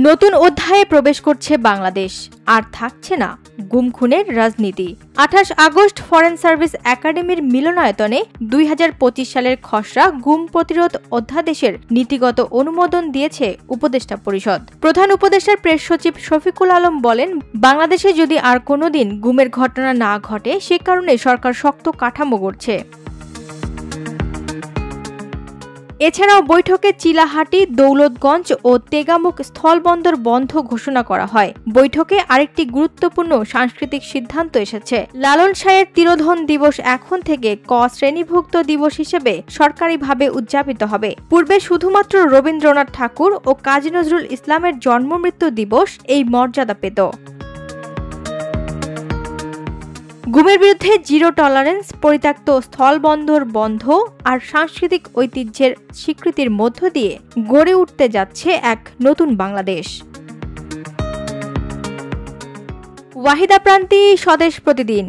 নতুন অধ্যায়ে প্রবেশ করছে বাংলাদেশ, আর থাকছে না গুম খুনের রাজনীতি। 28 আগস্ট ফরেন সার্ভিস একাডেমির মিলনায়তনে 2025 সালের খসড়া গুম প্রতিরোধ অধ্যাদেশের নীতিগত অনুমোদন দিয়েছে উপদেষ্টা পরিষদ। প্রধান উপদেষ্টার প্রেস সচিব শফিকুল আলম বলেন, বাংলাদেশে যদি আর কোনোদিন গুমের ঘটনা না ঘটে সে কারণে সরকার শক্ত কাঠামো গড়ছে। এছাড়াও বৈঠকে চিলাহাটি, দৌলতগঞ্জ ও তেগামুখ স্থলবন্দর বন্ধ ঘোষণা করা হয়। বৈঠকে আরেকটি গুরুত্বপূর্ণ সাংস্কৃতিক সিদ্ধান্ত এসেছে। লালন শাহের তিরোধান দিবস এখন থেকে ক শ্রেণীভুক্ত দিবস হিসেবে সরকারিভাবে উদযাপিত হবে। পূর্বে শুধুমাত্র রবীন্দ্রনাথ ঠাকুর ও কাজী নজরুল ইসলামের জন্মমৃত্যু দিবস এই মর্যাদা পেত। গুমের বিরুদ্ধে জিরো টলারেন্স, পরিত্যক্ত স্থলবন্দর বন্ধ আর সাংস্কৃতিক ঐতিহ্যের স্বীকৃতির মধ্য দিয়ে গড়ে উঠতে যাচ্ছে এক নতুন বাংলাদেশ। ওয়াহিদা প্রান্তি, স্বদেশ প্রতিদিন।